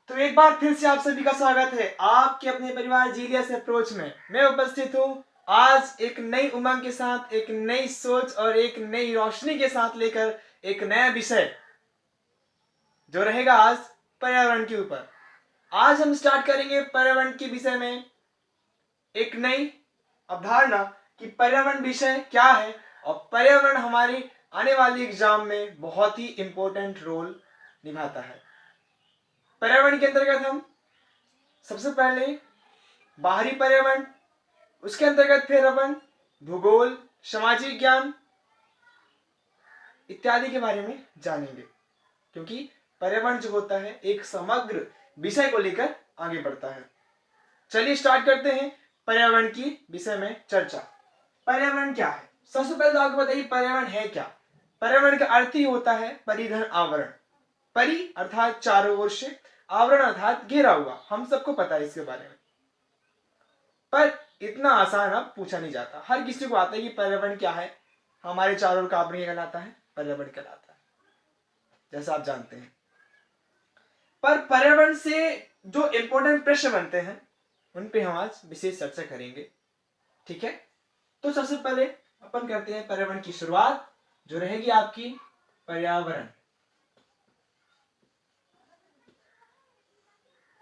तो एक बार फिर से आप सभी का स्वागत है आपके अपने परिवार जीलियस अप्रोच में। मैं उपस्थित हूँ आज एक नई उमंग के साथ, एक नई सोच और एक नई रोशनी के साथ लेकर एक नया विषय जो रहेगा आज पर्यावरण के ऊपर। आज हम स्टार्ट करेंगे पर्यावरण के विषय में एक नई अवधारणा कि पर्यावरण विषय क्या है और पर्यावरण हमारी आने वाली एग्जाम में बहुत ही इंपॉर्टेंट रोल निभाता है। पर्यावरण के अंतर्गत हम सबसे पहले बाहरी पर्यावरण, उसके अंतर्गत फिर अपन भूगोल, सामाजिक ज्ञान इत्यादि के बारे में जानेंगे, क्योंकि पर्यावरण जो होता है एक समग्र विषय को लेकर आगे बढ़ता है। चलिए स्टार्ट करते हैं पर्यावरण की विषय में चर्चा। पर्यावरण क्या है? सबसे पहले तो आपको बताइए पर्यावरण है क्या। पर्यावरण का अर्थ ही होता है परिघन आवरण। परि अर्थात चारों ओर से, आवरण अर्थात घेरा हुआ। हम सबको पता है इसके बारे में, पर इतना आसान अब पूछा नहीं जाता। हर किसी को आता है कि पर्यावरण क्या है, हमारे चारों ओर का आवरण क्या कहलाता है, पर्यावरण कहलाता है, जैसा आप जानते हैं। पर पर्यावरण से जो इंपॉर्टेंट प्रश्न बनते हैं उन पे हम आज विशेष चर्चा करेंगे, ठीक है। तो सबसे पहले अपन करते हैं पर्यावरण की शुरुआत, जो रहेगी आपकी पर्यावरण।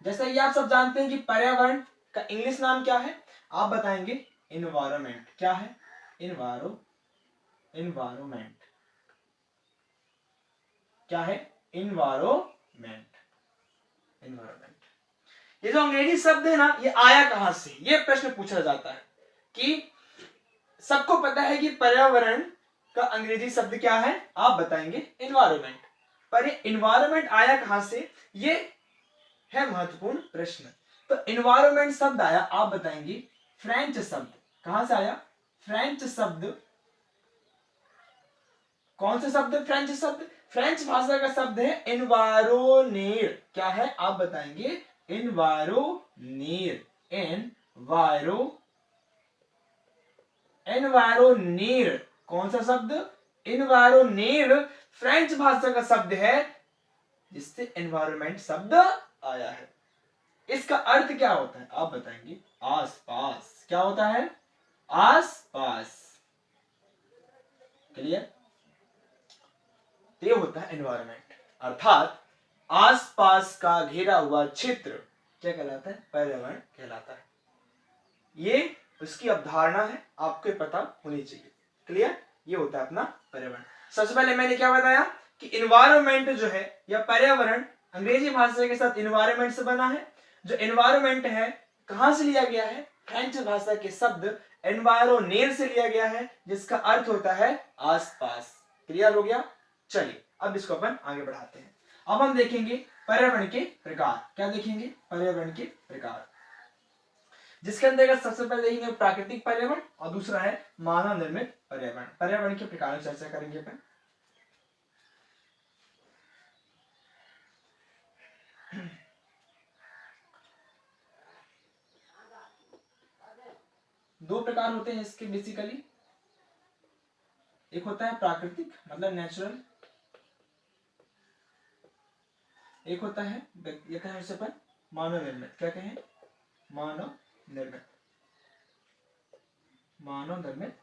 जैसा कि आप सब जानते हैं कि पर्यावरण का इंग्लिश नाम क्या है, आप बताएंगे इन्वायरमेंट। क्या है? इन्वायरमेंट। क्या है? इन्वायरमेंट। ये जो अंग्रेजी शब्द है ना, ये आया कहां से, ये प्रश्न पूछा जाता है कि सबको पता है कि पर्यावरण का अंग्रेजी शब्द क्या है, आप बताएंगे इन्वायरमेंट। पर ये इन्वायरमेंट आया कहां से, ये है महत्वपूर्ण प्रश्न। तो इन्वायरमेंट शब्द आया, आप बताएंगे फ्रेंच शब्द। कहां से आया? फ्रेंच शब्द। कौन सा शब्द? फ्रेंच शब्द। फ्रेंच भाषा का शब्द है एनवायरोनेर। क्या है? आप बताएंगे एनवायरोनेर। एनवायरोनेर। कौन सा शब्द? एनवायरोनेर फ्रेंच भाषा का शब्द है जिससे एनवायरमेंट शब्द आया है। इसका अर्थ क्या होता है, आप बताएंगे आसपास। क्या होता है? आसपास। क्लियर? ये होता है एनवायरमेंट, अर्थात आसपास का घेरा हुआ क्षेत्र क्या कहलाता है? पर्यावरण कहलाता है। ये उसकी अवधारणा है, आपको पता होनी चाहिए। क्लियर? ये होता है अपना पर्यावरण। सबसे पहले मैंने क्या बताया कि इन्वायरमेंट जो है या पर्यावरण अंग्रेजी भाषा के साथ इन्वायरमेंट से बना है। जो इन्वायरमेंट है कहां से लिया गया है? फ्रेंच भाषा के शब्द एनवायरोनेर से लिया गया है, जिसका अर्थ होता है आसपास। क्लियर हो गया? चलिए अब इसको अपन आगे बढ़ाते हैं। अब हम देखेंगे पर्यावरण के प्रकार। क्या देखेंगे? पर्यावरण के प्रकार, जिसके अंतर्गत सबसे पहले देखेंगे प्राकृतिक पर्यावरण और दूसरा है मानव निर्मित पर्यावरण। पर्यावरण के प्रकार की चर्चा करेंगे अपन। दो प्रकार होते हैं इसके बेसिकली। एक होता है प्राकृतिक मतलब नेचुरल, एक होता है ये कहें उसे पर मानव निर्मित। क्या कहें? मानव निर्मित। मानव निर्मित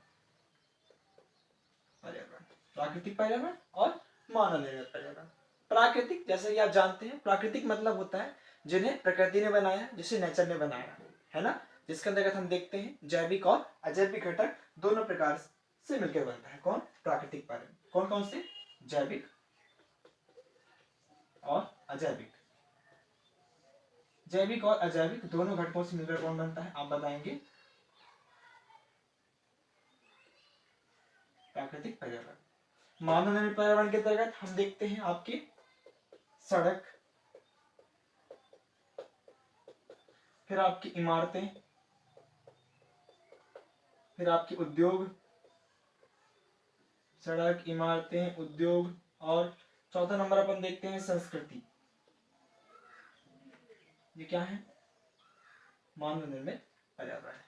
पर्यावरण, प्राकृतिक पर्यावरण और मानव निर्मित पर्यावरण। प्राकृतिक जैसे कि आप जानते हैं, प्राकृतिक मतलब होता है जिन्हें प्रकृति ने बनाया, जिसे नेचर ने बनाया है ना, जिसके अंतर्गत हम देखते हैं जैविक और अजैविक घटक दोनों प्रकार से मिलकर बनता है। कौन? प्राकृतिक पर्यावरण। कौन कौन से? जैविक और अजैविक। जैविक और अजैविक दोनों घटकों से मिलकर कौन बनता है, आप बताएंगे प्राकृतिक पर्यावरण। मानव निर्मित पर्यावरण के अंतर्गत हम देखते हैं आपकी सड़क, फिर आपकी इमारतें, फिर आपके उद्योग। सड़क, इमारतें, उद्योग और चौथा नंबर अपन देखते हैं संस्कृति। ये क्या है? मानव निर्मित पर्यावरण।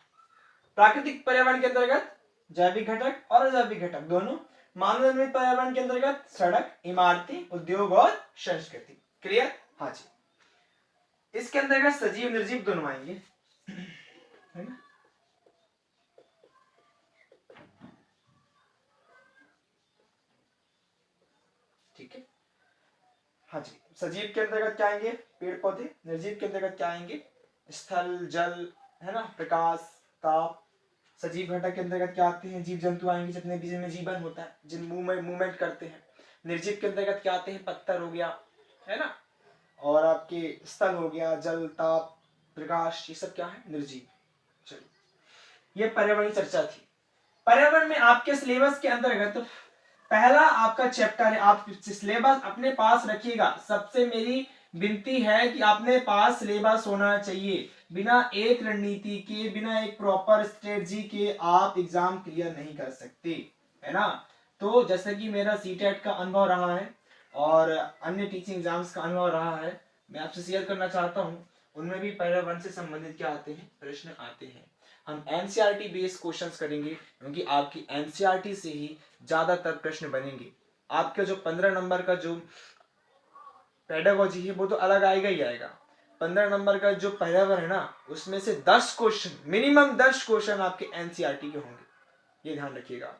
प्राकृतिक पर्यावरण के अंतर्गत जैविक घटक और अजैविक घटक दोनों। मानव निर्मित पर्यावरण के अंतर्गत सड़क, इमारतें, उद्योग और संस्कृति। क्लियर? हाँ जी। इसके अंतर्गत सजीव निर्जीव दोनों आएंगे, है ना। ठीक है, हाँ जी। सजीव के अंतर्गत क्या आएंगे? पेड़ पौधे। निर्जीव के अंतर्गत क्या आएंगे? स्थल, जल, है ना, प्रकाश, ताप। सजीव घटक के अंतर्गत क्या आते हैं? जीव जंतु आएंगे, जितने भी जिनमें जीवन होता है, जिन मूवमेंट करते हैं। निर्जीव के अंतर्गत क्या आते हैं? पत्थर हो गया, है ना, और आपके स्थल हो गया, जल, ताप, प्रकाश, ये सब क्या है? निर्जीव। चलिए, ये पर्यावरणीय चर्चा थी। पर्यावरण में आपके सिलेबस के अंतर्गत पहला आपका चैप्टर है, आप सिलेबस अपने पास रखिएगा। सबसे मेरी विनती है कि अपने पास सिलेबस होना चाहिए। बिना एक रणनीति के, बिना एक प्रॉपर स्ट्रेटजी के आप एग्जाम क्लियर नहीं कर सकते, है ना। तो जैसे कि मेरा सीटेट का अनुभव रहा है और अन्य टीचिंग एग्जाम्स का अनुभव रहा है, मैं आपसे शेयर करना चाहता हूँ। उनमें भी पर्यावरण से संबंधित क्या आते हैं? प्रश्न आते हैं। हम एनसीईआरटी बेस्ड क्वेश्चंस करेंगे, क्योंकि आपकी एनसीईआरटी से ही ज्यादातर प्रश्न बनेंगे। आपके जो 15 नंबर का जो पेडागोजी है वो तो अलग आएगा ही आएगा। 15 नंबर का जो पर्यावरण है ना, उसमें से 10 क्वेश्चन, मिनिमम 10 क्वेश्चन आपके एनसीईआरटी के होंगे, ये ध्यान रखिएगा।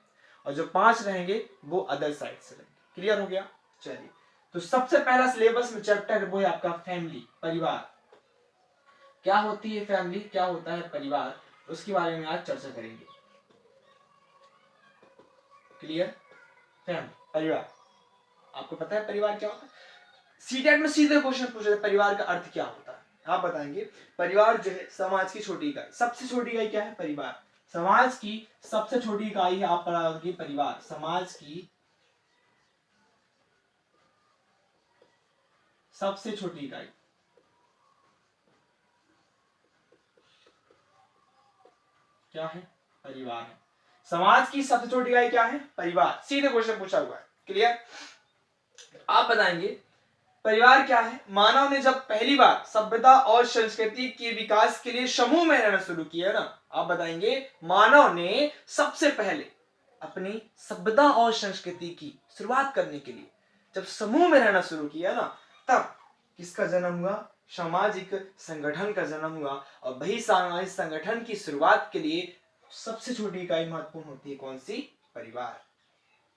और जो 5 रहेंगे वो अदर साइड से रहेंगे। क्लियर हो गया? चलिए, तो सबसे पहला सिलेबस में चैप्टर वो है आपका फैमिली, परिवार। क्या होती है फैमिली, क्या होता है परिवार, उसके बारे में आज चर्चा करेंगे। क्लियर? फैमिली, परिवार। आपको पता है परिवार क्या होता है? सीटेट में सीधे क्वेश्चन पूछे थे, परिवार का अर्थ क्या होता है? आप बताएंगे परिवार जो है समाज की छोटी इकाई। सबसे छोटी इकाई क्या है? परिवार। समाज की सबसे छोटी इकाई है, आप पढ़ाओगे परिवार। समाज की सबसे छोटी इकाई क्या है? परिवार है। समाज की सबसे छोटी इकाई क्या है? परिवार। सीधे क्वेश्चन पूछा हुआ है। क्लियर? आप बताएंगे परिवार क्या है? मानव ने जब पहली बार सभ्यता और संस्कृति के विकास के लिए समूह में रहना शुरू किया ना, आप बताएंगे मानव ने सबसे पहले अपनी सभ्यता और संस्कृति की शुरुआत करने के लिए जब समूह में रहना शुरू किया ना, तब किसका जन्म हुआ? सामाजिक संगठन का जन्म हुआ। और वही सामाजिक संगठन की शुरुआत के लिए सबसे छोटी इकाई महत्वपूर्ण होती है। कौन सी? परिवार।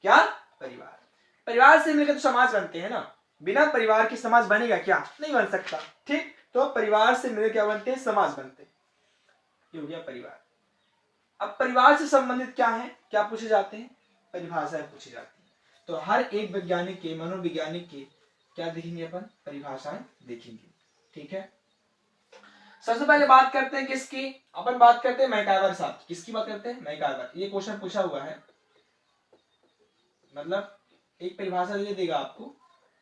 क्या? परिवार। परिवार से मिलकर तो समाज बनते हैं ना, बिना परिवार के समाज बनेगा क्या? नहीं बन सकता। ठीक, तो परिवार से मिलकर क्या बनते हैं? समाज बनते हैं। ये हो गया परिवार। अब परिवार से संबंधित क्या है, क्या पूछे जाते हैं? परिभाषाएं पूछी जाती है। तो हर एक वैज्ञानिक के, मनोवैज्ञानिक के क्या देखेंगे अपन? परिभाषाएं देखेंगे। ठीक है, सबसे पहले बात करते हैं किसकी? अपन बात करते हैं मैकाइवर साहब। किसकी बात करते हैं? मैकाइवर। ये क्वेश्चन पूछा हुआ है, मतलब एक परिभाषा दे देगा आपको,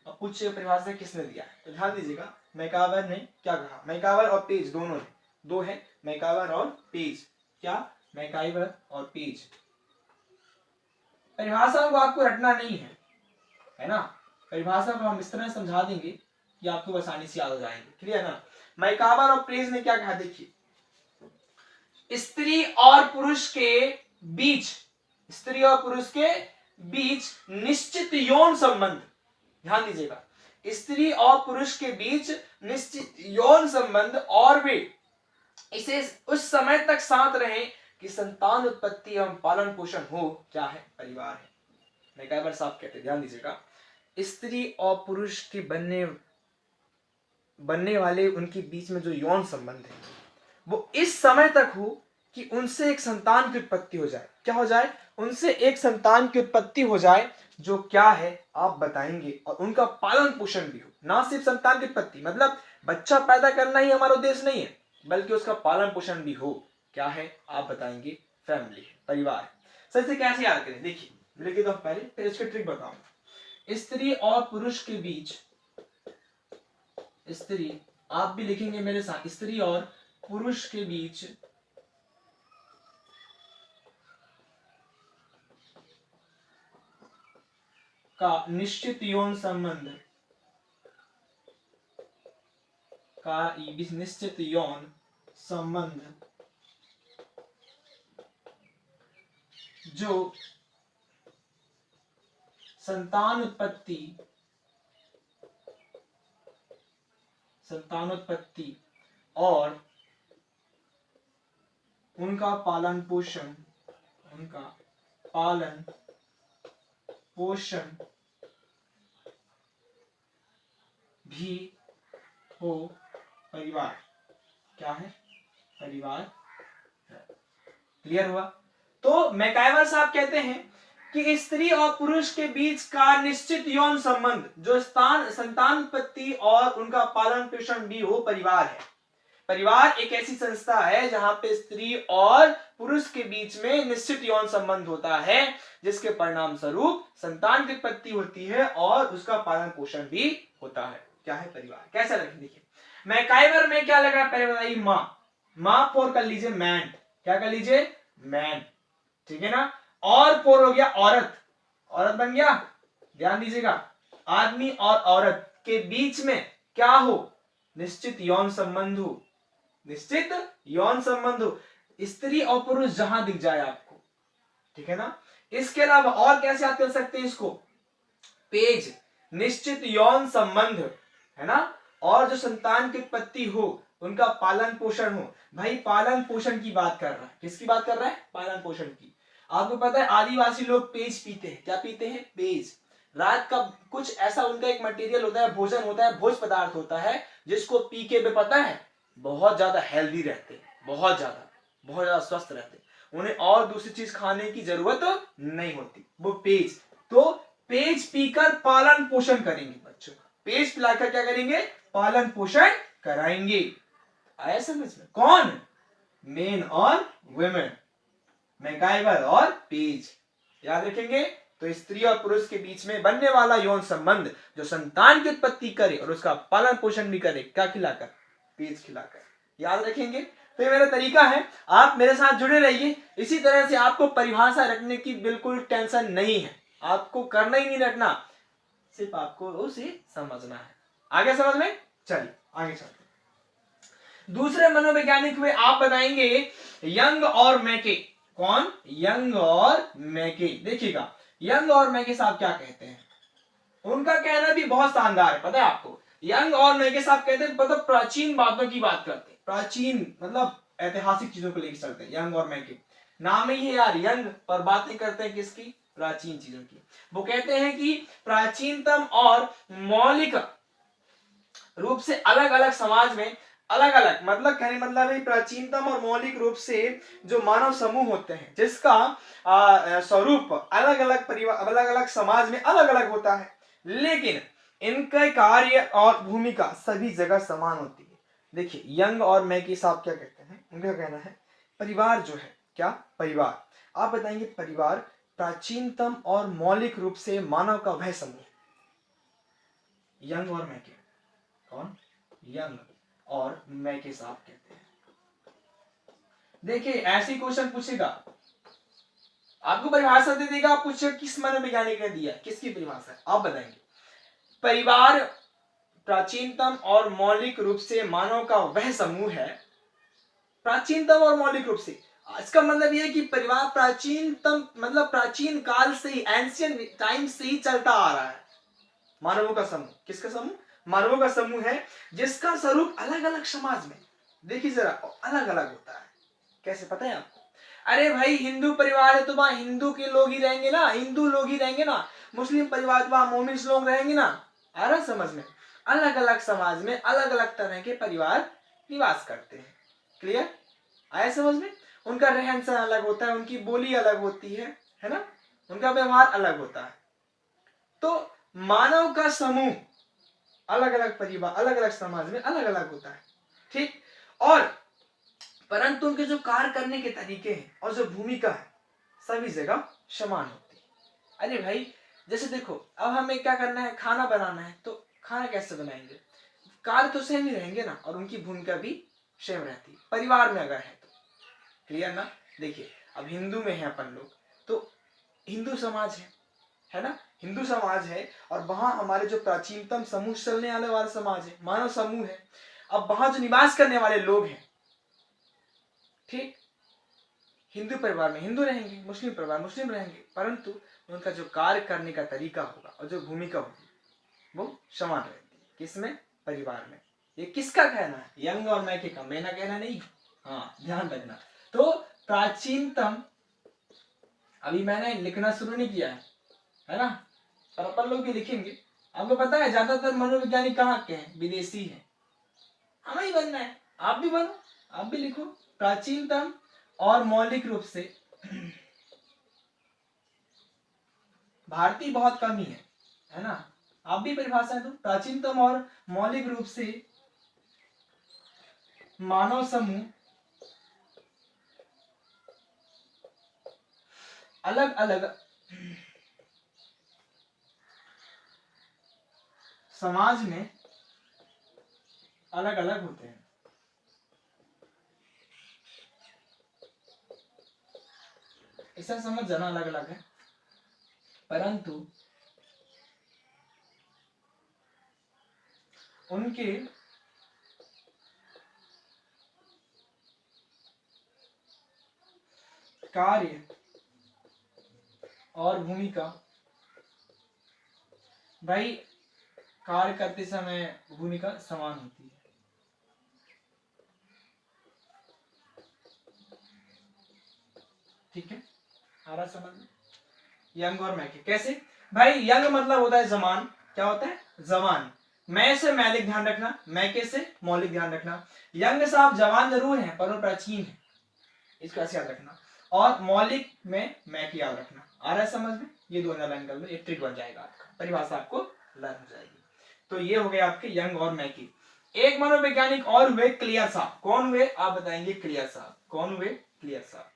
अब पूछिए परिभाषा किसने दिया है। तो ध्यान दीजिएगा, मैकाइवर ने क्या कहा? मैकाइवर और पेज दोनों ने, दो है मैकाइवर और पेज। क्या? मैकाइवर और पेज। परिभाषा को आपको रटना नहीं है, है ना। परिभाषा को हम इस तरह समझा देंगे कि आपको आसानी से याद हो जाएंगे। क्लियर ना? मैकाइवर और पेज ने क्या कहा? देखिए, स्त्री और पुरुष के बीच, स्त्री और पुरुष के बीच निश्चित यौन संबंध, ध्यान दीजिएगा, स्त्री और पुरुष के बीच निश्चित यौन संबंध, और वे इसे उस समय तक साथ रहे कि संतान उत्पत्ति एवं पालन पोषण हो। क्या है? परिवार है। मैकाइवर साहब कहते हैं, ध्यान दीजिएगा, स्त्री और पुरुष के बनने वाले उनके बीच में जो यौन संबंध है वो इस समय तक हो कि उनसे एक संतान की उत्पत्ति हो जाए। क्या हो जाए? उनसे एक संतान की उत्पत्ति हो जाए, जो क्या है आप बताएंगे, और उनका पालन पोषण भी हो। ना सिर्फ संतान की उत्पत्ति, मतलब बच्चा पैदा करना ही हमारा उद्देश्य नहीं है, बल्कि उसका पालन पोषण भी हो। क्या है आप बताएंगे? फैमिली है, परिवार है। सर से कैसे याद करें? देखिए लिखिए, तो पहले फिर इसकी ट्रिक बताऊंगा। स्त्री और पुरुष के बीच, स्त्री, आप भी लिखेंगे मेरे साथ, स्त्री और पुरुष के बीच का निश्चित यौन संबंध, का निश्चित यौन संबंध जो संतान उत्पत्ति संतानोत्पत्ति और उनका पालन पोषण भी हो परिवार। क्या है? परिवार है। क्लियर हुआ? तो मैकाइवर साहब कहते हैं कि स्त्री और पुरुष के बीच का निश्चित यौन संबंध जो संतानोत्पत्ति और उनका पालन पोषण भी हो परिवार है। परिवार एक ऐसी संस्था है जहां पे स्त्री और पुरुष के बीच में निश्चित यौन संबंध होता है, जिसके परिणाम स्वरूप संतान की उत्पत्ति होती है और उसका पालन पोषण भी होता है। क्या है? परिवार। कैसा लगे? देखिए मैकाइवर में क्या लगा पहले बताइए? माँ फोर कर लीजिए मैन। क्या कर लीजिए? मैन। ठीक है ना? और फोर हो गया औरत बन गया। ध्यान दीजिएगा, आदमी और औरत के बीच में क्या हो? निश्चित यौन संबंध हो। स्त्री और पुरुष जहां दिख जाए आपको। ठीक है ना? इसके अलावा और कैसे याद कर सकते हैं इसको? पेज, निश्चित यौन संबंध है ना, और जो संतान की उत्पत्ति हो, उनका पालन पोषण हो। भाई पालन पोषण की बात कर रहा है। किसकी बात कर रहा है? पालन पोषण की। आपको पता है आदिवासी लोग पेज पीते हैं। क्या पीते हैं? पेज। रात का कुछ ऐसा उनका एक मटेरियल होता है, भोजन होता है, भोज पदार्थ होता है, जिसको पी के वे पता है बहुत ज्यादा हेल्दी रहते हैं, बहुत ज्यादा स्वस्थ रहते हैं। उन्हें और दूसरी चीज खाने की जरूरत नहीं होती, वो पेज। तो पेज पीकर पालन पोषण करेंगे बच्चों का। पेज पिलाकर क्या करेंगे? पालन पोषण कराएंगे। आया समझ में? कौन? मेन और वुमेन, मैकाइवर और पेज। याद रखेंगे। तो स्त्री और पुरुष के बीच में बनने वाला यौन संबंध जो संतान की उत्पत्ति करे और उसका पालन पोषण भी करे, क्या खिलाकर? पेज खिलाकर। याद रखेंगे। तो ये मेरा तरीका है, आप मेरे साथ जुड़े रहिए। इसी तरह से आपको परिभाषा रखने की बिल्कुल टेंशन नहीं है, आपको करना ही नहीं रखना, सिर्फ आपको उसे समझना है। आगे समझ में? चलिए आगे चलते। दूसरे मनोवैज्ञानिक हुए, आप बताएंगे यंग और मैके। कौन? यंग और मैके। देखिएगा यंग और मैके साहब क्या कहते हैं, उनका कहना भी बहुत शानदार है। पता है आपको? यंग और मैके साहब कहते हैं मतलब प्राचीन बातों की बात करते हैं, प्राचीन मतलब ऐतिहासिक चीजों को लेकर चलते हैं। यंग और मैके, नाम ही है यार यंग, पर बातें करते हैं किसकी? प्राचीन चीजों की। वो कहते हैं कि प्राचीनतम और मौलिक रूप से अलग अलग समाज में अलग अलग, मतलब कहने मतलब है प्राचीनतम और मौलिक रूप से जो मानव समूह होते हैं, जिसका स्वरूप अलग अलग परिवार, अलग अलग समाज में अलग अलग होता है, लेकिन इनके कार्य और भूमिका सभी जगह समान होती है। देखिए यंग और मैकी साहब क्या कहते हैं, उनका कहना है परिवार जो है, क्या? परिवार। आप बताएंगे परिवार प्राचीनतम और मौलिक रूप से मानव का वह समूह। यंग और मैके। कौन? यंग और मैके साहब कहते हैं। देखिए ऐसी क्वेश्चन पूछेगा, आपको परिभाषा दे देगा, आप पूछेगा किस मनोवैज्ञानिक ने दिया, किसकी परिभाषा है, आप बताएंगे। परिवार प्राचीनतम और मौलिक रूप से मानव का वह समूह है। प्राचीनतम और मौलिक रूप से, इसका मतलब यह है कि परिवार प्राचीनतम मतलब प्राचीन काल से ही, एंशियंट टाइम से ही चलता आ रहा है। मानवों का समूह। किसका समूह? मानवों का समूह है, जिसका स्वरूप अलग अलग समाज में, देखिए जरा, अलग अलग होता है। कैसे पता है आपको? अरे भाई हिंदू परिवार है तो वहां हिंदू के लोग ही रहेंगे ना, हिंदू लोग ही रहेंगे ना। मुस्लिम परिवार वहां मोमिन लोग रहेंगे ना। आ रहा समझ में? अलग अलग समाज में अलग अलग तरह के परिवार निवास करते हैं। क्लियर? आया समझ में? उनका रहन सहन अलग होता है, उनकी बोली अलग होती है ना, उनका व्यवहार अलग होता है। तो मानव का समूह अलग अलग परिवार, अलग अलग समाज में अलग अलग होता है। ठीक? और परंतु उनके जो कार्य करने के तरीके हैं और जो भूमिका है, सभी जगह समान होती है। अरे भाई जैसे देखो, अब हमें क्या करना है, खाना बनाना है, तो खाना कैसे बनाएंगे? कार्य तो सेम ही रहेंगे ना, और उनकी भूमिका भी सेम रहती है, परिवार में अगर है तो। क्लियर ना? देखिए अब हिंदू में है अपन लोग, तो हिंदू समाज है ना, हिंदू समाज है, और वहां हमारे जो प्राचीनतम समूह चलने वाला समाज है, मानव समूह है। अब वहां जो निवास करने वाले लोग हैं, ठीक, हिंदू परिवार में हिंदू रहेंगे, मुस्लिम परिवार मुस्लिम रहेंगे, परंतु उनका जो कार्य करने का तरीका होगा और जो भूमिका होगी वो समान रहती है। किसमें? परिवार में। ये किसका कहना है? यंग और मैके का, मेरा कहना नहीं। हाँ ध्यान रखना। तो प्राचीनतम, अभी मैंने लिखना शुरू नहीं किया है ना, पर अपन लोग भी लिखेंगे। आपको पता है ज्यादातर मनोवैज्ञानिक कहाँ के हैं? विदेशी हैं। हमें ही बनना है, आप भी बनो, आप भी लिखो। प्राचीनतम और मौलिक रूप से, भारतीय बहुत कम ही है ना। आप भी परिभाषा दो। प्राचीनतम और मौलिक रूप से मानव समूह अलग अलग समाज में अलग अलग होते हैं। इसे समझ जाना, अलग अलग है, परंतु उनके कार्य और भूमिका, भाई कार्य करते समय भूमिका समान होती है। ठीक है, आ रहा समझ में? यंग और मैके कैसे? भाई यंग मतलब होता है जमान। क्या होता है? जवान। मैं से मैलिक ध्यान रखना, मैके से मौलिक ध्यान रखना। यंग साहब जवान जरूर है पर वो प्राचीन है, इसको ऐसे याद रखना। और मौलिक में मैके याद रखना। आ रहा है समझ में? ये दो लाइन कर लो, एक ट्रिक बन जाएगा आपका, परिभाषा आपको लर्न हो जाएगी। तो ये हो गए आपके यंग और मैके। एक मनोवैज्ञानिक और हुए, क्लियर साहब। कौन हुए आप बताएंगे? क्लियर साहब। कौन हुए? क्लियर साहब।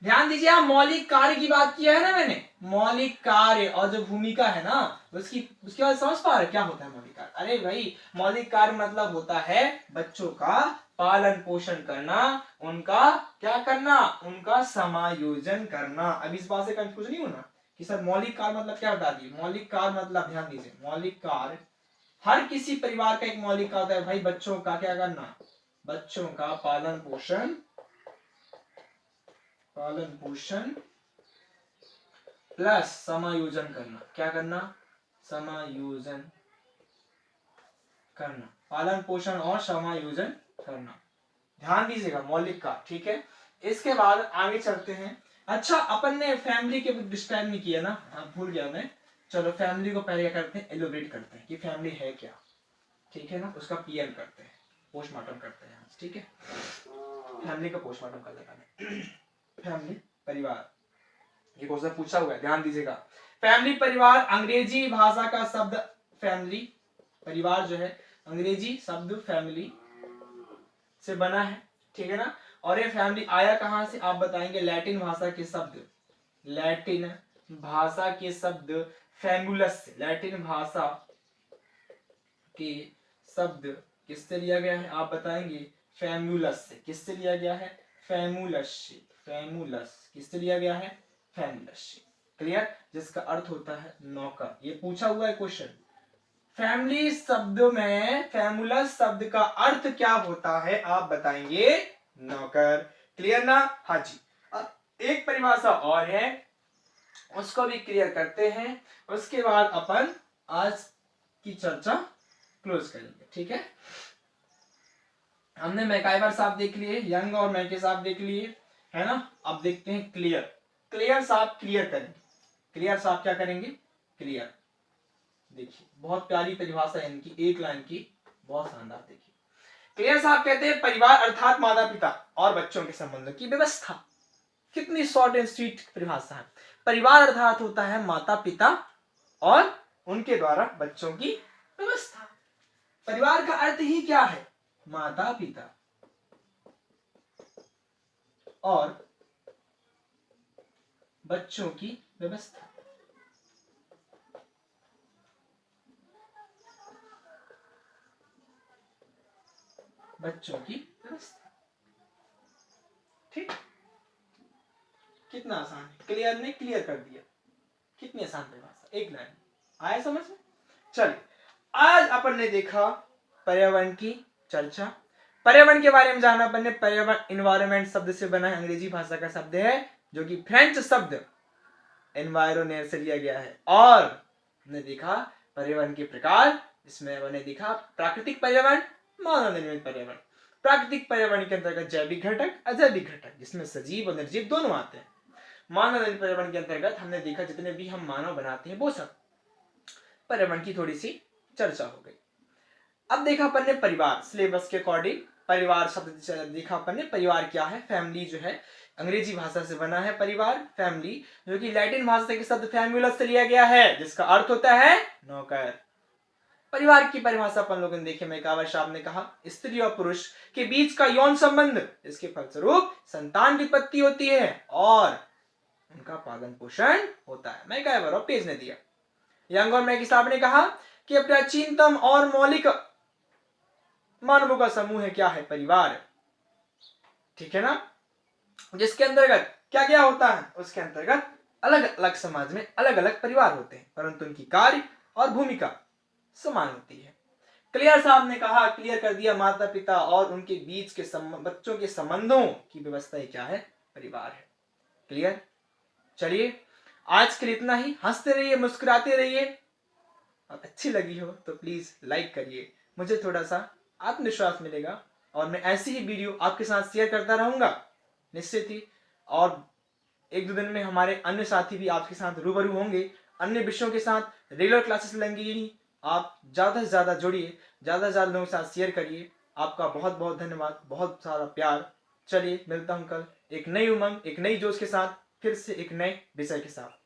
ध्यान दीजिए, आप मौलिक कार्य की बात किया है ना मैंने, मौलिक कार्य और जो भूमिका है ना उसके बाद समझ पा रहे क्या होता है मौलिक कार्य? अरे भाई मौलिक कार्य मतलब होता है बच्चों का पालन पोषण करना, उनका क्या करना? उनका समायोजन करना। अब इस बात से कंफ्यूज नहीं होना कि सर मौलिक कार्य मतलब क्या, बता दिए। मौलिक कार्य मतलब, ध्यान दीजिए, मौलिक कार्य हर किसी परिवार का एक मौलिक कार्य होता है भाई, बच्चों का क्या करना? बच्चों का पालन पोषण प्लस समायोजन करना। क्या करना? समायोजन करना। पालन पोषण और समायोजन करना। ध्यान दीजिएगा, मौलिक का। ठीक है, इसके बाद आगे चलते हैं। अच्छा, अपन ने फैमिली के डिस्क्राइब नहीं किया ना, भूल गया मैं। चलो फैमिली को पहले क्या करते हैं? एलोबरेट करते हैं कि फैमिली है क्या। ठीक है ना, उसका पीएम करते हैं, पोस्टमार्टम करते हैं। ठीक है, फैमिली का पोस्टमार्टम कर लेगा। फैमिली परिवार, ये क्वेश्चन पूछा हुआ है, ध्यान दीजिएगा। फैमिली परिवार अंग्रेजी भाषा का शब्द फैमिली, परिवार जो है अंग्रेजी शब्द फैमिली से बना है। ठीक है ना, और ये फैमिली आया कहां से आप बताएंगे? लैटिन भाषा के शब्द, लैटिन भाषा के शब्द फैमुलस से, लैटिन भाषा के शब्द किससे लिया गया है आप बताएंगे? फैमुलस से। किससे लिया गया है? फैमुलस से। फैमुलस किससे लिया गया है? फैमुलस से। क्लियर? जिसका अर्थ होता है नौकर। ये पूछा हुआ है क्वेश्चन। फैमिली शब्द में फैमुलस शब्द का अर्थ क्या होता है आप बताएंगे? नौकर। क्लियर ना? हाँ जी। अब एक परिभाषा और है, उसको भी क्लियर करते हैं, उसके बाद अपन आज की चर्चा क्लोज करेंगे। ठीक है, हमने मैकाइवर साहब देख लिए, यंग और मैके साहब देख लिए, है ना। अब देखते हैं क्लियर। क्लियर साहब क्लियर करेंगे। क्लियर साहब क्या करेंगे? क्लियर। देखिए बहुत प्यारी परिभाषा है इनकी, एक लाइन की, बहुत शानदार। देखिए क्लियर साहब कहते हैं परिवार अर्थात माता पिता और बच्चों के संबंधों की व्यवस्था। कितनी शॉर्ट एंड स्वीट परिभाषा है। परिवार अर्थात होता है माता पिता और उनके द्वारा बच्चों की व्यवस्था। परिवार का अर्थ ही क्या है? माता पिता और बच्चों की व्यवस्था। बच्चों की व्यवस्था। ठीक, कितना आसान है। क्लियर ने क्लियर कर दिया। कितनी आसान परिभाषा, एक लाइन आया समझ में? चलिए, आज अपन ने देखा पर्यावरण की चर्चा। पर्यावरण के बारे में जाना अपन ने। पर्यावरण इन्वायरमेंट शब्द से बना है, अंग्रेजी भाषा का शब्द है, जो कि फ्रेंच शब्द एनवायरोनेर से लिया गया है। और हमने देखा पर्यावरण के प्रकार इसमें मैंने देखा प्राकृतिक पर्यावरण, मानव निर्मित पर्यावरण। प्राकृतिक पर्यावरण के अंतर्गत जैविक घटक, अजैविक घटक, जिसमें सजीव और निर्जीव दोनों आते हैं। मानव निर्मित पर्यावरण के अंतर्गत हमने देखा जितने भी हम मानव बनाते हैं वो सब। पर्यावरण की थोड़ी सी चर्चा हो गई। अब देखा अपन ने परिवार, सिलेबस के अकॉर्डिंग परिवार शब्द देखा अपन ने। परिवार क्या है? फैमिली जो है अंग्रेजी भाषा से बना है परिवार, फैमिली, जो कि लैटिन भाषा के शब्द फैमुलस से लिया गया है, जिसका अर्थ होता है नौकर। परिवार की परिभाषा अपन लोगों ने देखी, मैकावर साहब ने कहा स्त्री और पुरुष के बीच का यौन संबंध, इसके फलस्वरूप संतान की उत्पत्ति होती है और उनका पालन पोषण होता है। मैकावर और पेज ने दिया। यंग और मैकी साहब ने कहा कि प्राचीनतम और मौलिक मानवों का समूह है क्या है? परिवार। ठीक है ना? जिसके अंतर्गत क्या क्या होता है? उसके अंतर्गत अलग अलग समाज में अलग अलग परिवार होते हैं, परंतु उनकी कार्य और भूमिका समान होती है। क्लियर साहब ने कहा, क्लियर कर दिया, माता पिता और उनके बीच के बच्चों के संबंधों की व्यवस्था ही क्या है? परिवार है। क्लियर? चलिए आज के लिए इतना ही। हंसते रहिए, मुस्कुराते रहिए, और अच्छी लगी हो तो प्लीज लाइक करिए, मुझे थोड़ा सा आत्मविश्वास मिलेगा और मैं ऐसी ही वीडियो आपके साथ शेयर करता रहूंगा निश्चित ही। और एक दो दिन में हमारे अन्य साथी भी आपके साथ रूबरू होंगे, अन्य विषयों के साथ रेगुलर क्लासेस लेंगे। आप ज्यादा से ज्यादा जुड़िए, ज्यादा से ज्यादा लोगों के साथ शेयर करिए। आपका बहुत बहुत धन्यवाद, बहुत सारा प्यार। चलिए मिलता हूं कल एक नई उमंग, एक नई जोश के साथ, फिर से एक नए विषय के साथ।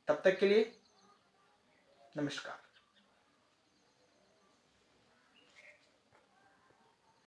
तब तक के लिए नमस्कार।